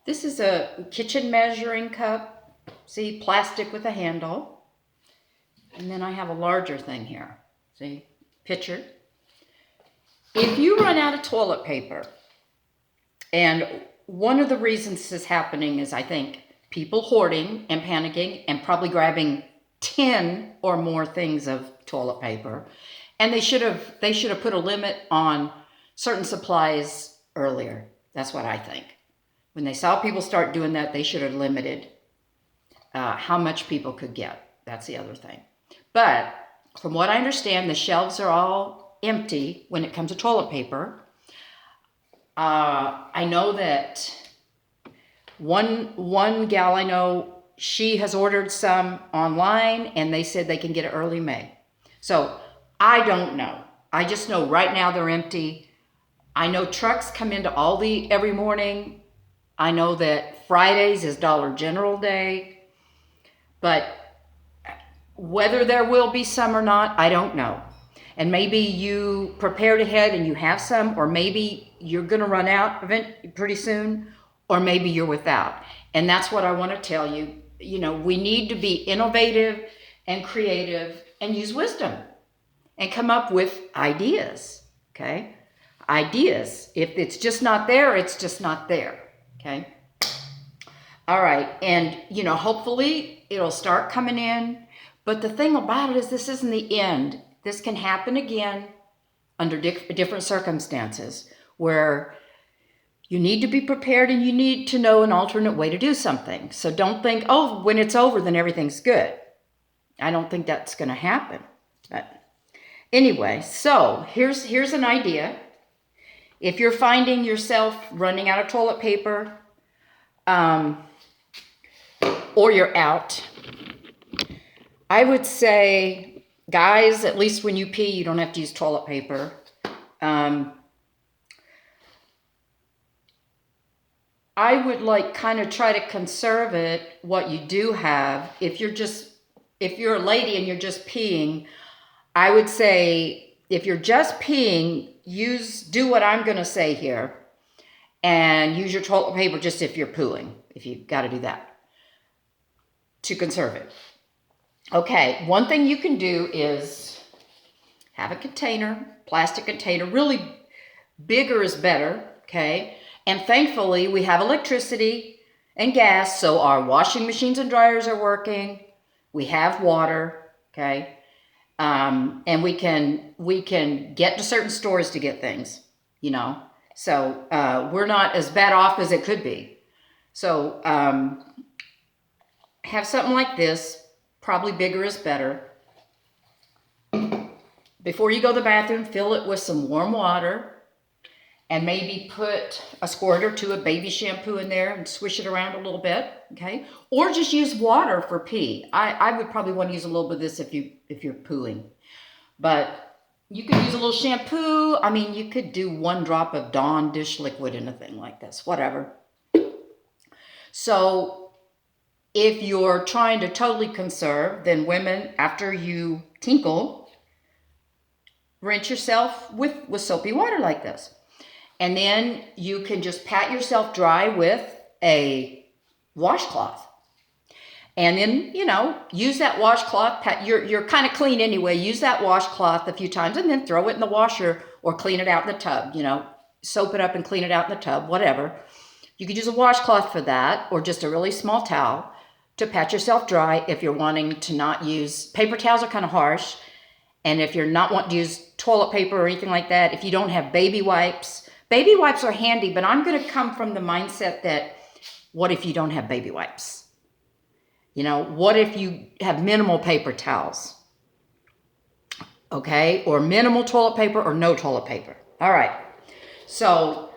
This is a kitchen measuring cup. See, plastic with a handle. And then I have a larger thing here. See, pitcher. If you run out of toilet paper, and one of the reasons this is happening is I think people hoarding and panicking and probably grabbing 10 or more things of toilet paper. And they should have put a limit on certain supplies earlier. That's what I think. When they saw people start doing that, they should have limited how much people could get. That's the other thing. But from what I understand, the shelves are all empty when it comes to toilet paper. I know that one gal I know, she has ordered some online and they said they can get it early May. So I don't know. I just know right now they're empty. I know trucks come into Aldi every morning. I know that Fridays is Dollar General Day. But whether there will be some or not, I don't know. And maybe you prepared ahead and you have some, or maybe you're going to run out pretty soon, or maybe you're without. And that's what I want to tell you. You know, we need to be innovative and creative and use wisdom and come up with ideas, okay? Ideas. If it's just not there, it's just not there, okay? All right, and, you know, hopefully it'll start coming in. But the thing about it is this isn't the end. This can happen again under different circumstances where you need to be prepared and you need to know an alternate way to do something. So don't think, oh, when it's over, then everything's good. I don't think that's going to happen. But anyway, so here's an idea. If you're finding yourself running out of toilet paper, or you're out, I would say, guys, at least when you pee, you don't have to use toilet paper. I would like kind of try to conserve it, what you do have. If you're a lady and you're just peeing, I would say if you're just peeing, do what I'm going to say here and use your toilet paper just if you're pooing, if you've got to do that to conserve it. Okay, one thing you can do is have a container, plastic container, really bigger is better, okay? And thankfully, we have electricity and gas, so our washing machines and dryers are working. We have water, okay? And we can get to certain stores to get things, you know? So we're not as bad off as it could be. So have something like this. Probably bigger is better. Before you go to the bathroom, fill it with some warm water and maybe put a squirt or two of baby shampoo in there and swish it around a little bit, okay? Or just use water for pee. I would probably want to use a little bit of this if you're pooing. But you could use a little shampoo. I mean, you could do 1 drop of Dawn dish liquid in a thing like this, whatever. So if you're trying to totally conserve, then women, after you tinkle, rinse yourself with soapy water like this. And then you can just pat yourself dry with a washcloth. And then, you know, use that washcloth. You're kind of clean anyway. Use that washcloth a few times and then throw it in the washer or clean it out in the tub, you know. Soap it up and clean it out in the tub, whatever. You could use a washcloth for that or just a really small towel to pat yourself dry if you're wanting to not use, paper towels are kind of harsh. And if you're not wanting to use toilet paper or anything like that, if you don't have baby wipes are handy, but I'm going to come from the mindset that what if you don't have baby wipes? You know, what if you have minimal paper towels? Okay, or minimal toilet paper or no toilet paper. All right, so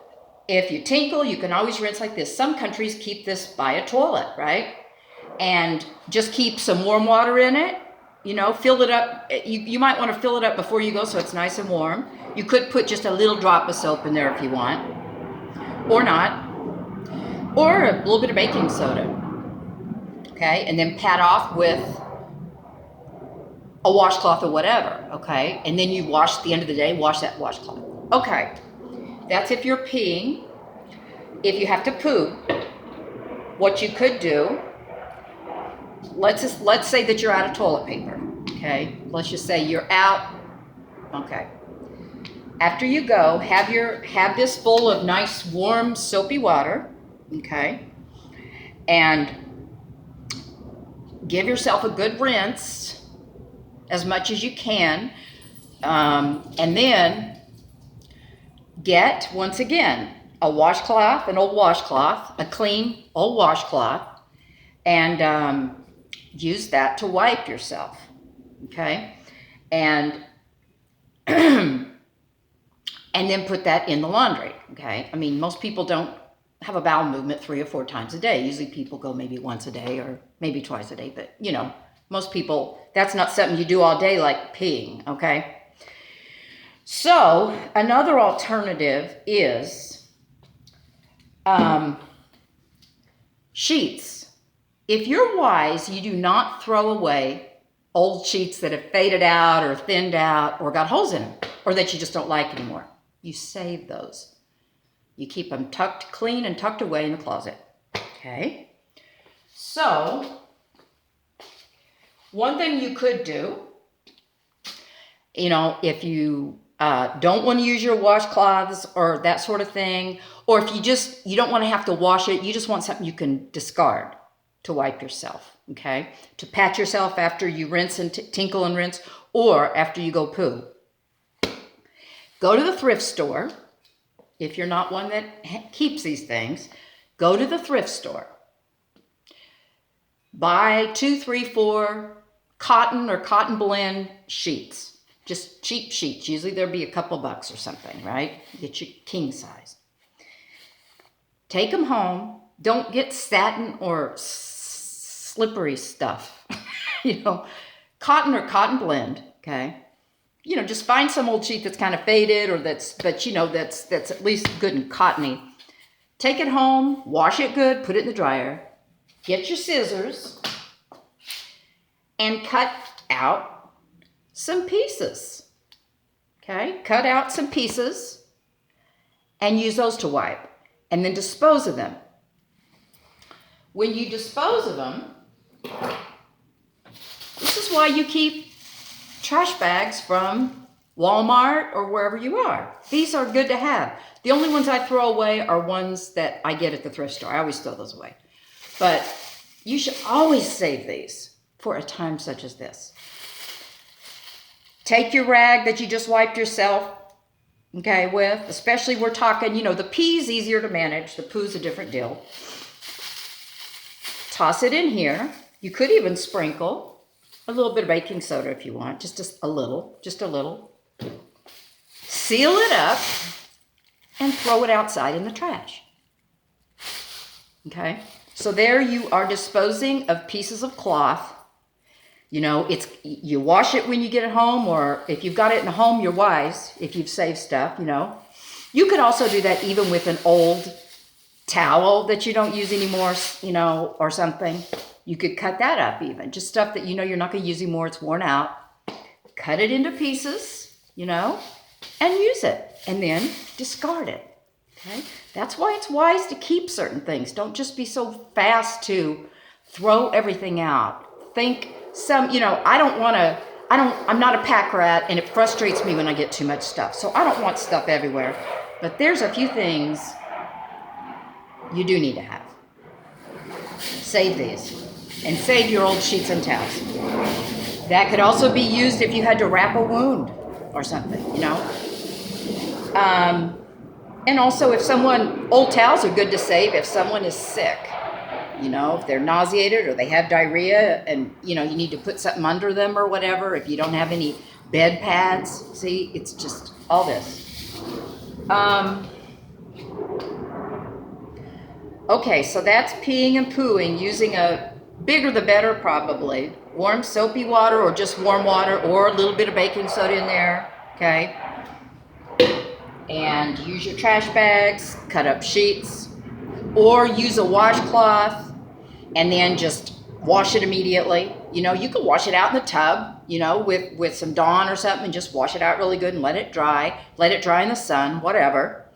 if you tinkle, you can always rinse like this. Some countries keep this by a toilet, right? And just keep some warm water in it, you know, fill it up. You might want to fill it up before you go so it's nice and warm. You could put just a little drop of soap in there if you want, or not, or a little bit of baking soda, okay? And then pat off with a washcloth or whatever, okay? And then you wash at the end of the day, wash that washcloth. Okay, that's if you're peeing. If you have to poo, what you could do, let's say that you're out of toilet paper, okay? Let's just say you're out, okay. After you go, have this full of nice warm soapy water, okay? And give yourself a good rinse as much as you can, and then get, once again, a washcloth, an old washcloth, a clean old washcloth, and use that to wipe yourself, okay? And and then put that in the laundry, okay? I mean, most people don't have a bowel movement 3 or 4 times a day. Usually people go maybe once a day or maybe twice a day, but you know, most people, that's not something you do all day like peeing, okay? So another alternative is sheets. If you're wise, you do not throw away old sheets that have faded out or thinned out or got holes in them or that you just don't like anymore. You save those. You keep them tucked clean and tucked away in the closet. Okay? So, one thing you could do, you know, if you don't want to use your washcloths or that sort of thing, or if you don't want to have to wash it, you just want something you can discard to wipe yourself, okay? To pat yourself after you rinse and tinkle and rinse, or after you go poo. Go to the thrift store. If you're not one that keeps these things, go to the thrift store. Buy 2, 3, 4 cotton or cotton blend sheets. Just cheap sheets. Usually there'll be a couple bucks or something, right? Get your king size. Take them home. Don't get satin or slippery stuff. You know, cotton or cotton blend, okay? You know, just find some old sheet that's kind of faded or that's at least good and cottony. Take it home, wash it good, put it in the dryer. Get your scissors and cut out some pieces. Okay? Cut out some pieces and use those to wipe. And then dispose of them. When you dispose of them, this is why you keep trash bags from Walmart or wherever you are. These are good to have. The only ones I throw away are ones that I get at the thrift store. I always throw those away. But you should always save these for a time such as this. Take your rag that you just wiped yourself, okay, with, especially we're talking, you know, the pee's easier to manage. The poo's a different deal. Toss it in here. You could even sprinkle a little bit of baking soda if you want, just a little. Seal it up and throw it outside in the trash. Okay? So there you are disposing of pieces of cloth. You know, you wash it when you get it home, or if you've got it in the home, you're wise if you've saved stuff, you know. You could also do that even with an old towel that you don't use anymore, you know, or something. You could cut that up even. Just stuff that you know you're not going to use anymore, it's worn out. Cut it into pieces, you know, and use it. And then discard it. Okay? That's why it's wise to keep certain things. Don't just be so fast to throw everything out. Think you know, I'm not a pack rat, and it frustrates me when I get too much stuff. So I don't want stuff everywhere. But there's a few things you do need to have. Save these. And save your old sheets and towels. That could also be used if you had to wrap a wound or something, you know. And also old towels are good to save if someone is sick. You know, if they're nauseated or they have diarrhea and, you know, you need to put something under them or whatever. If you don't have any bed pads, see, it's just all this. Okay, so that's peeing and pooing using a bigger the better, probably. Warm soapy water or just warm water or a little bit of baking soda in there, okay? And use your trash bags, cut up sheets, or use a washcloth and then just wash it immediately. You know, you can wash it out in the tub, you know, with some Dawn or something and just wash it out really good and let it dry. Let it dry in the sun, whatever.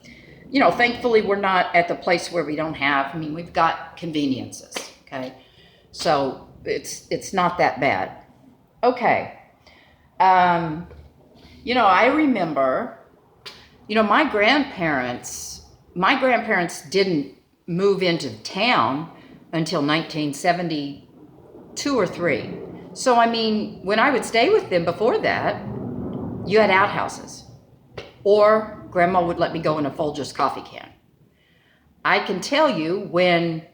you know, thankfully we're not at the place where we don't have, I mean, we've got conveniences, okay? So it's not that bad. Okay. You know, I remember, you know, my grandparents didn't move into town until 1972 or 3. So, I mean, when I would stay with them before that, you had outhouses. Or grandma would let me go in a Folgers coffee can. I can tell you when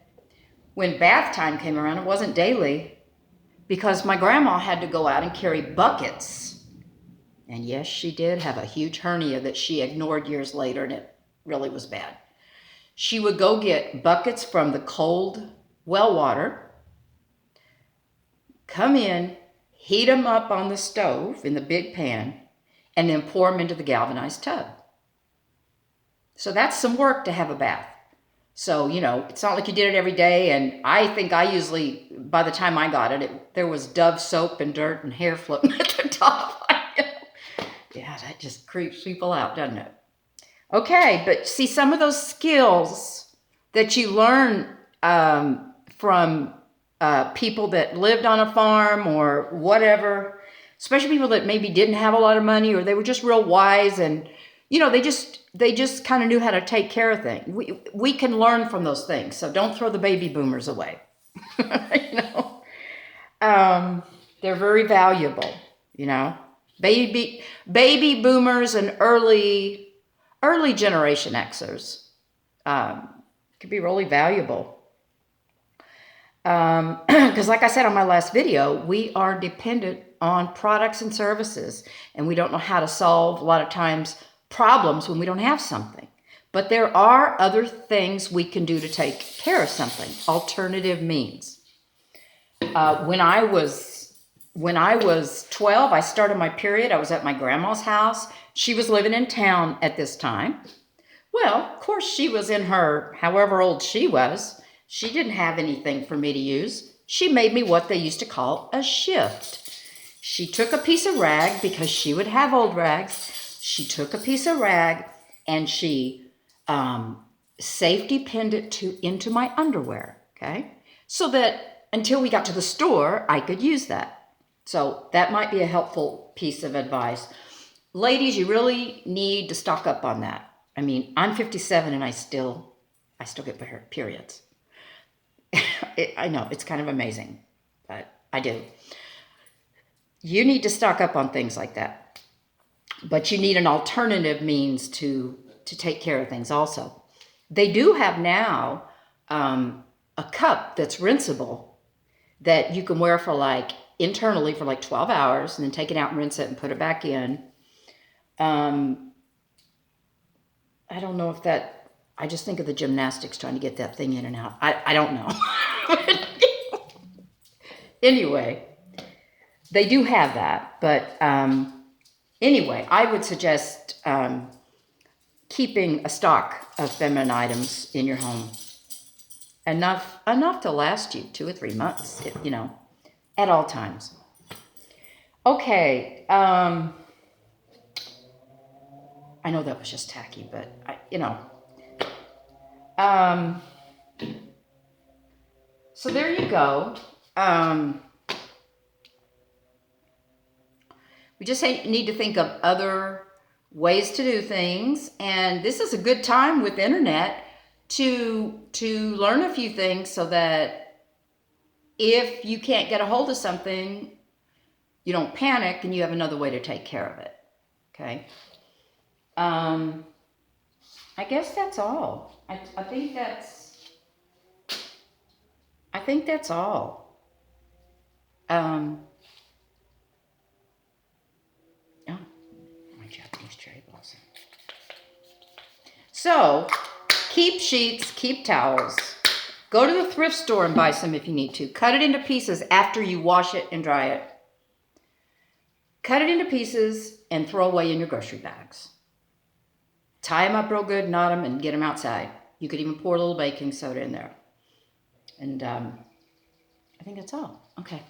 bath time came around, it wasn't daily because my grandma had to go out and carry buckets. And yes, she did have a huge hernia that she ignored years later, and it really was bad. She would go get buckets from the cold well water, come in, heat them up on the stove in the big pan, and then pour them into the galvanized tub. So that's some work to have a bath. So, you know, it's not like you did it every day. And I think I usually, by the time I got it, there was Dove soap and dirt and hair floating at the top. Yeah, that just creeps people out, doesn't it? Okay, but see, some of those skills that you learn from people that lived on a farm or whatever, especially people that maybe didn't have a lot of money or they were just real wise and, you know, they just kind of knew how to take care of things. We can learn from those things, so don't throw the baby boomers away. You know, they're very valuable. You know, baby boomers and early generation Xers could be really valuable. Because like I said on my last video, we are dependent on products and services, and we don't know how to solve a lot of times problems when we don't have something. But there are other things we can do to take care of something, alternative means. When I was 12, I started my period. I was at my grandma's house. She was living in town at this time. Well, of course, she was in her, however old she was. She didn't have anything for me to use. She made me what they used to call a shift. She took a piece of rag, because she would have old rags. She took a piece of rag and she safety pinned it into my underwear, okay? So that until we got to the store, I could use that. So that might be a helpful piece of advice. Ladies, you really need to stock up on that. I mean, I'm 57 and I still get periods. I know, it's kind of amazing, but I do. You need to stock up on things like that. But you need an alternative means to take care of things also. They do have now a cup that's rinsable that you can wear for like internally for like 12 hours and then take it out and rinse it and put it back in. I don't know if that, I just think of the gymnastics trying to get that thing in and out. I don't know. Anyway, they do have that. But anyway, I would suggest keeping a stock of feminine items in your home. Enough to last you 2 or 3 months, you know, at all times. Okay. I know that was just tacky, but you know. So there you go. We just need to think of other ways to do things, and this is a good time with internet to learn a few things so that if you can't get a hold of something, you don't panic and you have another way to take care of it. Okay. I guess that's all. I think that's all. Oh, my Japanese cherry blossom. So, keep sheets, keep towels. Go to the thrift store and buy some if you need to. Cut it into pieces after you wash it and dry it. Cut it into pieces and throw away in your grocery bags. Tie them up real good, knot them, and get them outside. You could even pour a little baking soda in there. And I think that's all. Okay.